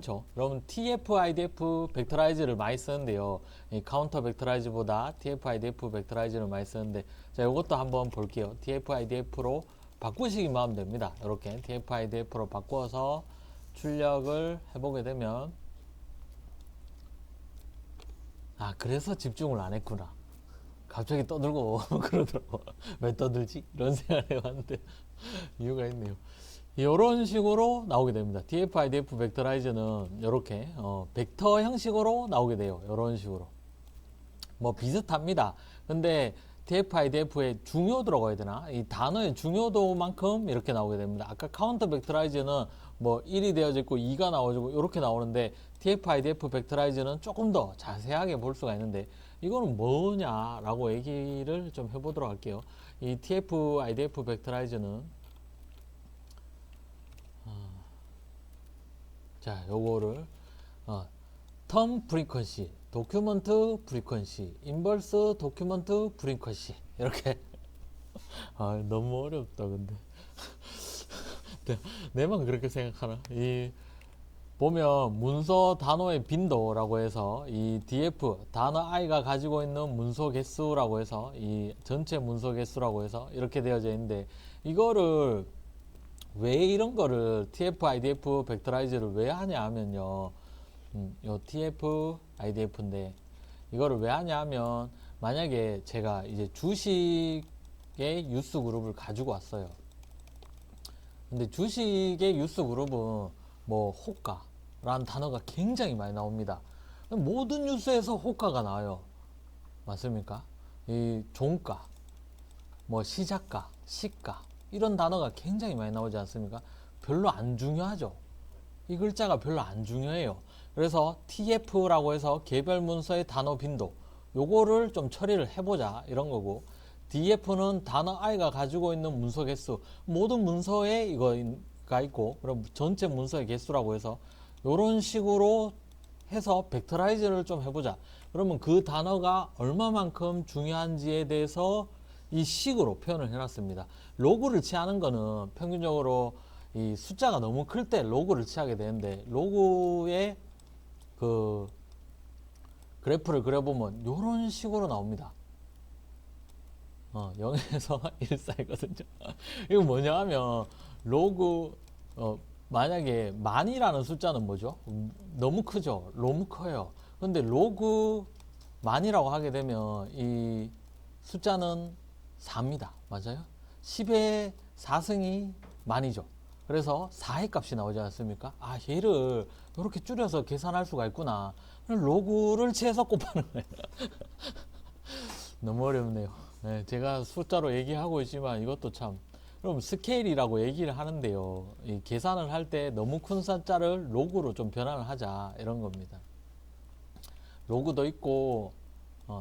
그렇죠. 여러분 TF, IDF 벡터라이즈를 많이 쓰는데요. 이 카운터 벡터라이즈보다 TF, IDF 벡터라이즈를 많이 쓰는데 자, 이것도 한번 볼게요. TF, IDF로 바꾸시기만 하면 됩니다. 이렇게 TF, IDF로 바꿔서 출력을 해보게 되면 아, 그래서 집중을 안 했구나. 갑자기 떠들고 그러더라고. 왜 떠들지? 이런 생각을 해봤는데 이유가 있네요. 이런 식으로 나오게 됩니다. TF, IDF 벡터라이즈는 이렇게 벡터 형식으로 나오게 돼요. 이런 식으로. 뭐 비슷합니다. 근데 TF, IDF의 중요도라고 해야 되나? 이 단어의 중요도만큼 이렇게 나오게 됩니다. 아까 카운터 벡터라이즈는 뭐 1이 되어져 있고 2가 나와지고 이렇게 나오는데 TF, IDF 벡터라이즈는 조금 더 자세하게 볼 수가 있는데 이거는 뭐냐라고 얘기를 좀 해보도록 할게요. 이 TF, IDF 벡터라이즈는 자, 요거를 텀 프리퀀시, 도큐먼트 프리퀀시, 인버스 도큐먼트 프리퀀시 이렇게 너무 어렵다 근데 내만 그렇게 생각하나? 이 보면 문서 단어의 빈도라고 해서 이 DF 단어 I가 가지고 있는 문서 개수라고 해서 이 전체 문서 개수라고 해서 이렇게 되어져 있는데 이거를 왜 이런 거를 TF, IDF 벡터라이즈를 왜 하냐 하면요. 요 TF, IDF인데 이거를 왜 하냐 하면 만약에 제가 이제 주식의 유스 그룹을 가지고 왔어요. 근데 주식의 유스 그룹은 뭐 호가라는 단어가 굉장히 많이 나옵니다. 모든 뉴스에서 호가가 나와요. 맞습니까? 이 종가, 뭐 시작가, 시가 이런 단어가 굉장히 많이 나오지 않습니까? 별로 안 중요하죠. 이 글자가 별로 안 중요해요. 그래서 TF라고 해서 개별 문서의 단어 빈도 요거를 좀 처리를 해보자 이런 거고 DF는 단어 I가 가지고 있는 문서 개수 모든 문서에 이거가 있고 그럼 전체 문서의 개수라고 해서 요런 식으로 해서 벡터라이즈를 좀 해보자. 그러면 그 단어가 얼마만큼 중요한지에 대해서 이 식으로 표현을 해놨습니다. 로그를 취하는 거는 평균적으로 이 숫자가 너무 클 때 로그를 취하게 되는데 로그의 그 그래프를 그려보면 이런 식으로 나옵니다. 0에서 1 사이거든요. 이거 뭐냐 하면 로그 만약에 만이라는 숫자는 뭐죠? 너무 크죠. 너무 커요. 근데 로그 만이라고 하게 되면 이 숫자는 4입니다. 맞아요? 10의 4승이 만이죠. 그래서 4의 값이 나오지 않습니까? 아, 얘를 이렇게 줄여서 계산할 수가 있구나. 로그를 취해서 곱하는 거예요. 너무 어렵네요. 네, 제가 숫자로 얘기하고 있지만 이것도 참. 그럼 스케일이라고 얘기를 하는데요. 이 계산을 할 때 너무 큰 숫자를 로그로 좀 변환을 하자 이런 겁니다. 로그도 있고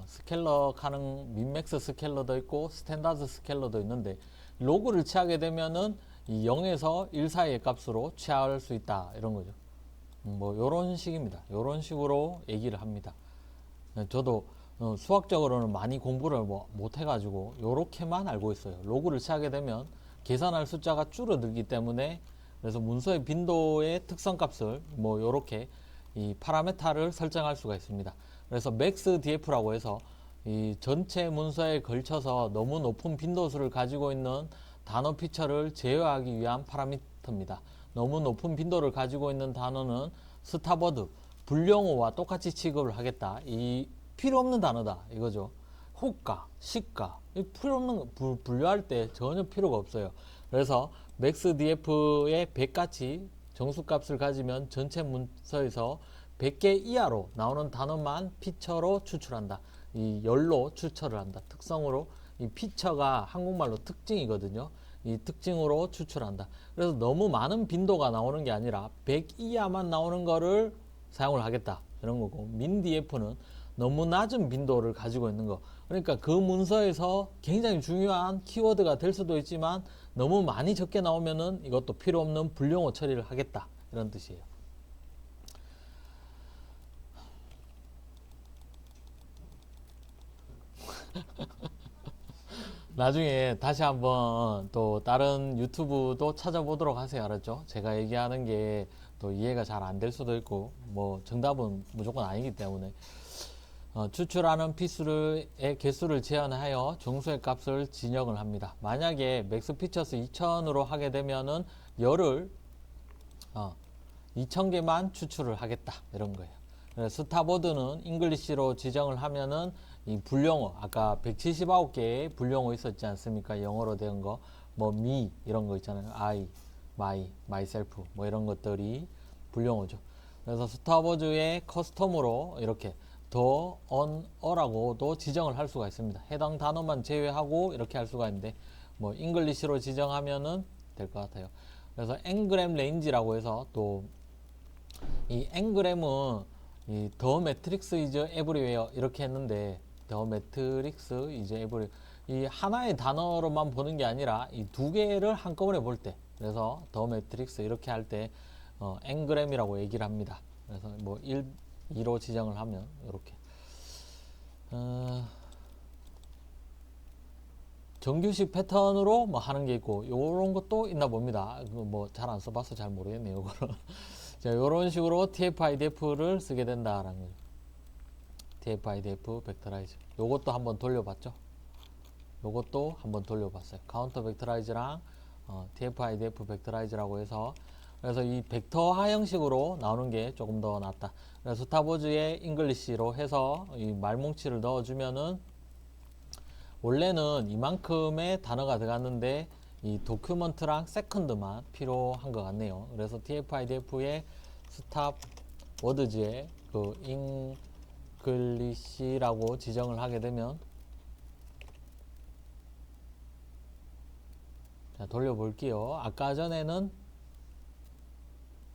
스케일러 가능 민맥스 스케일러도 있고 스탠다드 스케일러도 있는데 로그를 취하게 되면은 이 0에서 1 사이의 값으로 취할 수 있다 이런 거죠. 뭐 요런 식입니다. 요런 식으로 얘기를 합니다. 저도 수학적으로는 많이 공부를 못 해가지고 요렇게만 알고 있어요. 로그를 취하게 되면 계산할 숫자가 줄어들기 때문에 그래서 문서의 빈도의 특성 값을 뭐 요렇게 이 파라메타를 설정할 수가 있습니다. 그래서 맥스 DF라고 해서 이 전체 문서에 걸쳐서 너무 높은 빈도수를 가지고 있는 단어 피처를 제어하기 위한 파라미터입니다. 너무 높은 빈도를 가지고 있는 단어는 스타버드, 불용어와 똑같이 취급을 하겠다. 이 필요 없는 단어다 이거죠. 호가, 시가 필요 없는 거 분류할 때 전혀 필요가 없어요. 그래서 맥스 DF의 100가치 정수값을 가지면 전체 문서에서 100개 이하로 나오는 단어만 피처로 추출한다. 이 열로 추출을 한다. 특성으로 이 피처가 한국말로 특징이거든요. 이 특징으로 추출한다. 그래서 너무 많은 빈도가 나오는 게 아니라 100 이하만 나오는 거를 사용을 하겠다. 이런 거고 민DF는 너무 낮은 빈도를 가지고 있는 거. 그러니까 그 문서에서 굉장히 중요한 키워드가 될 수도 있지만 너무 많이 적게 나오면은 이것도 필요 없는 불용어 처리를 하겠다. 이런 뜻이에요. 나중에 다시 한번 또 다른 유튜브도 찾아보도록 하세요. 알았죠? 제가 얘기하는 게 또 이해가 잘 안 될 수도 있고 뭐 정답은 무조건 아니기 때문에 추출하는 피수의 개수를 제한하여 정수의 값을 진영을 합니다. 만약에 맥스 피처스 2000으로 하게 되면은 열을 2000개만 추출을 하겠다 이런 거예요. 그래서 스타보드는 잉글리시로 지정을 하면은 이 분용어 아까 179개의 분용어 있었지 않습니까? 영어로 된 거 뭐 me 이런 거 있잖아요. I, my, myself 뭐 이런 것들이 분용어죠. 그래서 스타보드의 커스텀으로 이렇게 더, on, 어라고도 지정을 할 수가 있습니다. 해당 단어만 제외하고 이렇게 할 수가 있는데 뭐 잉글리시로 지정하면은 될 것 같아요. 그래서 엔그램 레인지라고 해서 또 이 엔그램은 이 더 매트릭스 이즈 에브리웨어 이렇게 했는데 더 매트릭스 이즈 에브리 이 하나의 단어로만 보는 게 아니라 이 두 개를 한꺼번에 볼 때 그래서 더 매트릭스 이렇게 할 때 엔그램이라고 얘기를 합니다. 그래서 뭐 1, 2로 지정을 하면 이렇게 정규식 패턴으로 뭐 하는 게 있고 요런 것도 있나 봅니다. 뭐 잘 안 써봐서 잘 모르겠네요. 요거는 자, 요런 식으로 TF-IDF를 쓰게 된다라는 거죠. TF-IDF 벡터라이즈. 요것도 한번 돌려봤죠. 요것도 한번 돌려봤어요. 카운터 벡터라이즈랑 TF-IDF 벡터라이즈라고 해서 그래서 이 벡터화 형식으로 나오는 게 조금 더 낫다. 그래서 스타보즈의 잉글리시로 해서 이 말뭉치를 넣어주면은 원래는 이만큼의 단어가 들어갔는데 이 도큐먼트랑 세컨드만 필요한 것 같네요. 그래서 TF-IDF의 스탑 워드즈에 그 잉글리시라고 지정을 하게 되면 자, 돌려볼게요. 아까 전에는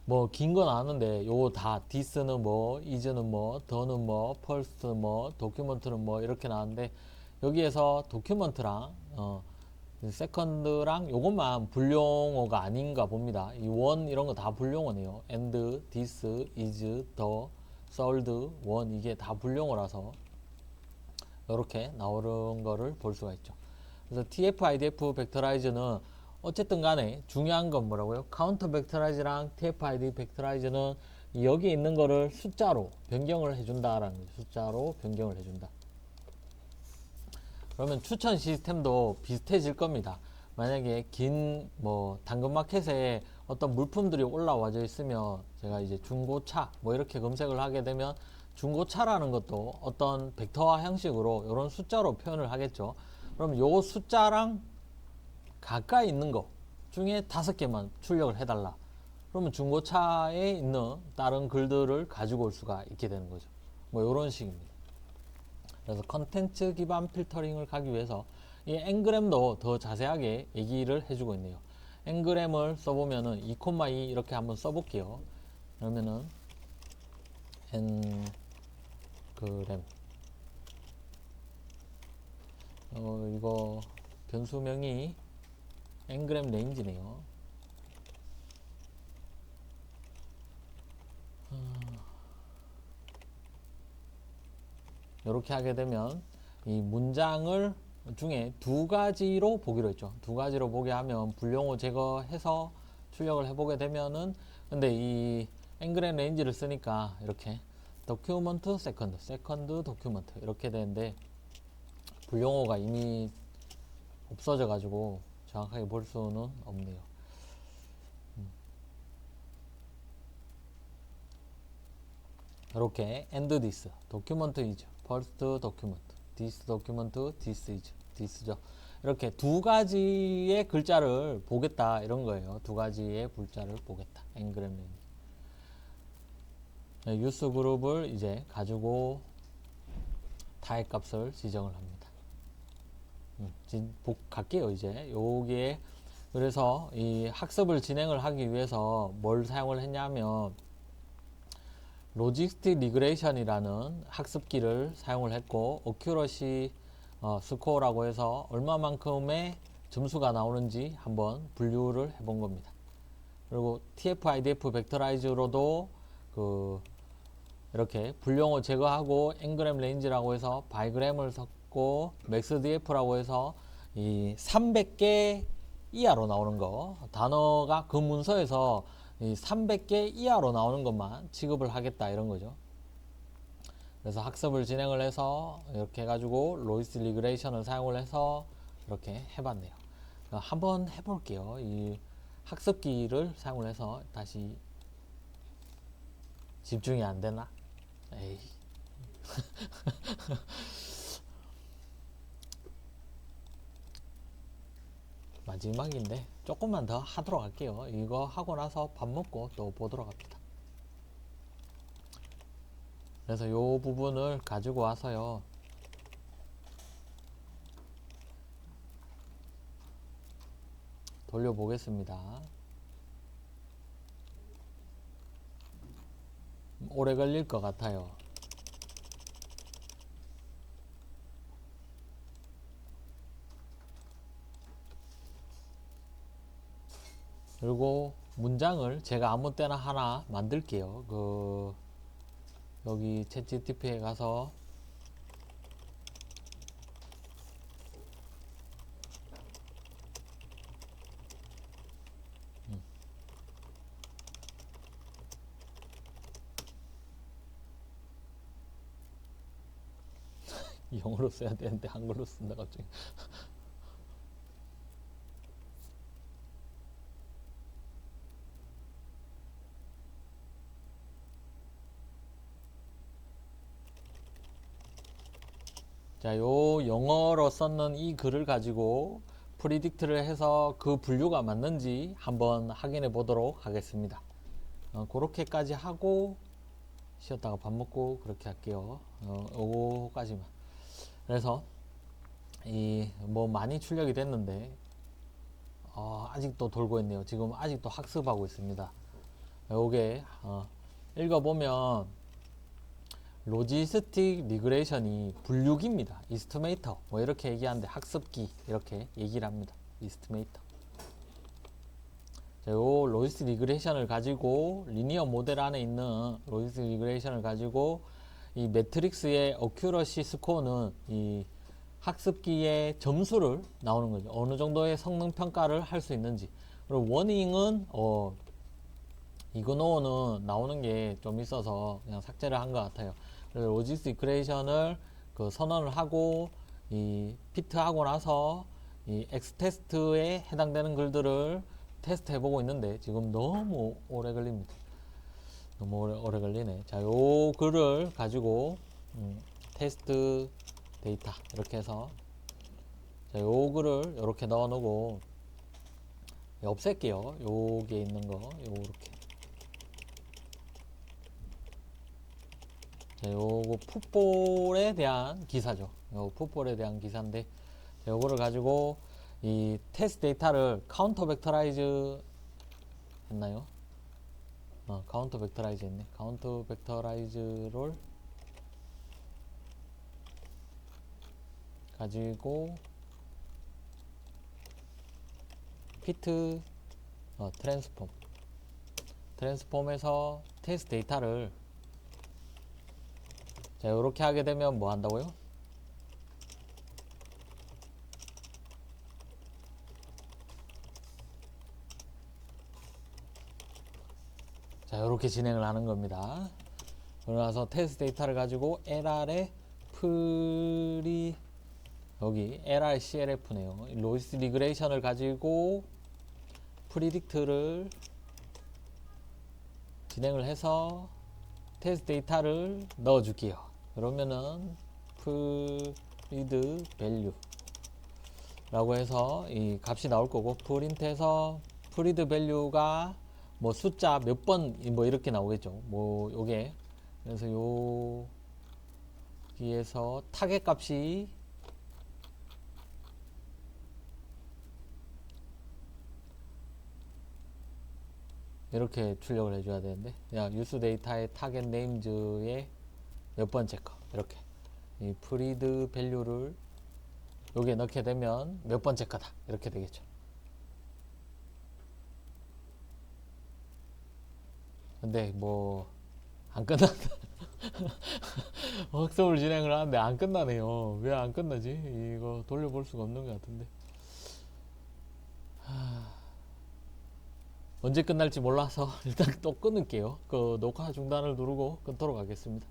뭐 긴 거 나왔는데 요거 다 디스는 뭐 이즈는 뭐 더는 뭐 펄스트 뭐 도큐먼트는 뭐 이렇게 나왔는데 여기에서 도큐먼트랑 세컨드랑 요것만 불용어가 아닌가 봅니다. 이 원 이런 거 다 불용어네요. and, this, is, the, sold, one 이게 다 불용어라서 이렇게 나오는 거를 볼 수가 있죠. 그래서 TF-IDF 벡터라이즈는 어쨌든 간에 중요한 건 뭐라고요? 카운터 벡터라이즈랑 TF-IDF 벡터라이즈는 여기 있는 거를 숫자로 변경을 해준다라는 거죠. 숫자로 변경을 해준다. 그러면 추천 시스템도 비슷해질 겁니다. 만약에 긴 뭐 당근마켓에 어떤 물품들이 올라와져 있으면 제가 이제 중고차 뭐 이렇게 검색을 하게 되면 중고차라는 것도 어떤 벡터화 형식으로 이런 숫자로 표현을 하겠죠. 그럼 요 숫자랑 가까이 있는 거 중에 5개만 출력을 해달라. 그러면 중고차에 있는 다른 글들을 가지고 올 수가 있게 되는 거죠. 뭐 이런 식입니다. 그래서 컨텐츠 기반 필터링을 가기 위해서 이 엔그램도 더 자세하게 얘기를 해주고 있네요. 엔그램을 써보면은 2,2 이렇게 한번 써볼게요. 그러면은 엔그램 이거 변수명이 엔그램 레인지네요. 이렇게 하게 되면 이 문장을 중에 두 가지로 보기로 했죠. 두 가지로 보게 하면 불용어 제거해서 출력을 해보게 되면은 근데 이 엔그램 레인지를 쓰니까 이렇게 도큐먼트 세컨드, 세컨드 도큐먼트 이렇게 되는데 불용어가 이미 없어져 가지고 정확하게 볼 수는 없네요. 이렇게 and this 도큐먼트 is first document this document this is this죠. 이렇게 두 가지의 글자를 보겠다 이런 거예요. 두 가지의 글자를 보겠다. 엔그램 레인지 유스 그룹을 이제 가지고 타입 값을 지정을 합니다. 갈게요. 이제 여기에 그래서 이 학습을 진행을 하기 위해서 뭘 사용을 했냐면 로지스틱 리그레이션이라는 학습기를 사용을 했고 어큐러시 스코어라고 해서 얼마만큼의 점수가 나오는지 한번 분류를 해본 겁니다. 그리고 TF-IDF 벡터라이즈로도 이렇게 불용어 제거하고 엔그램 레인지라고 해서 바이그램을 섞고 맥스DF라고 해서 이 300개 이하로 나오는 거 단어가 그 문서에서 이 300개 이하로 나오는 것만 취급을 하겠다 이런 거죠. 그래서 학습을 진행을 해서 이렇게 해가지고 로이스 리그레이션을 사용을 해서 이렇게 해봤네요. 한번 해볼게요. 이 학습기를 사용을 해서 다시 집중이 안 되나? 에이. 마지막인데 조금만 더 하도록 할게요. 이거 하고 나서 밥 먹고 또 보도록 합니다. 그래서 요 부분을 가지고 와서요. 돌려보겠습니다. 오래 걸릴 것 같아요. 그리고 문장을 제가 아무 때나 하나 만들게요. 여기 챗GPT에 가서 영어로 써야 되는데 한글로 쓴다 갑자기. 자, 요 영어로 썼는 이 글을 가지고 프리딕트를 해서 그 분류가 맞는지 한번 확인해 보도록 하겠습니다. 그렇게까지 하고 쉬었다가 밥 먹고 그렇게 할게요. 요거까지만. 그래서 이 뭐 많이 출력이 됐는데 아직도 돌고 있네요. 지금 아직도 학습하고 있습니다. 요게 읽어보면 로지스틱 리그레이션이 분류기입니다. 이스티메이터 뭐 이렇게 얘기하는데 학습기 이렇게 얘기를 합니다. 이스티메이터. 자, 요 로지스틱 리그레이션을 가지고 리니어 모델 안에 있는 로지스틱 리그레이션을 가지고 이 매트릭스의 어큐러시 스코어는 이 학습기의 점수를 나오는 거죠. 어느 정도의 성능 평가를 할 수 있는지. 그리고 워닝은 이그노어는 나오는 게 좀 있어서 그냥 삭제를 한 것 같아요. 그래서 로지스틱 리그레이션을 선언을 하고 이 피트하고 나서 이 엑스테스트에 해당되는 글들을 테스트 해보고 있는데 지금 너무 오래 걸립니다. 너무 오래 걸리네. 자, 요 글을 가지고 테스트 데이터 이렇게 해서 자, 요 글을 이렇게 넣어 놓고 없앨게요. 요게 있는 거 요렇게. 자, 요거 풋볼에 대한 기사죠. 요 풋볼에 대한 기사인데 자, 요거를 가지고 이 테스트 데이터를 카운터 벡터라이즈 했나요? 카운터 벡터라이즈 했네. 카운터 벡터라이즈를 가지고 피트 트랜스폼에서 테스트 데이터를 자, 이렇게 하게 되면 뭐 한다고요? 자, 이렇게 진행을 하는 겁니다. 그러고 나서 테스트 데이터를 가지고 LR에 여기 LRCLF네요. 로이스 리그레이션을 가지고 프리딕트를 진행을 해서 테스트 데이터를 넣어 줄게요. 그러면은 프리드 밸류 라고 해서 이 값이 나올 거고 프린트해서 프리드 밸류가 뭐 숫자 몇 번 뭐 이렇게 나오겠죠. 뭐 요게 그래서 여기에서 타겟 값이 이렇게 출력을 해줘야 되는데 그냥 유스 데이터의 타겟 네임즈의 몇 번째 거 이렇게 이 프리드 밸류를 여기에 넣게 되면 몇 번째 거다 이렇게 되겠죠. 근데 뭐 안 끝났다. 학습을 진행을 하는데 안 끝나네요. 왜 안 끝나지? 이거 돌려볼 수가 없는 것 같은데. 언제 끝날지 몰라서 일단 또 끊을게요. 그 녹화 중단을 누르고 끊도록 하겠습니다.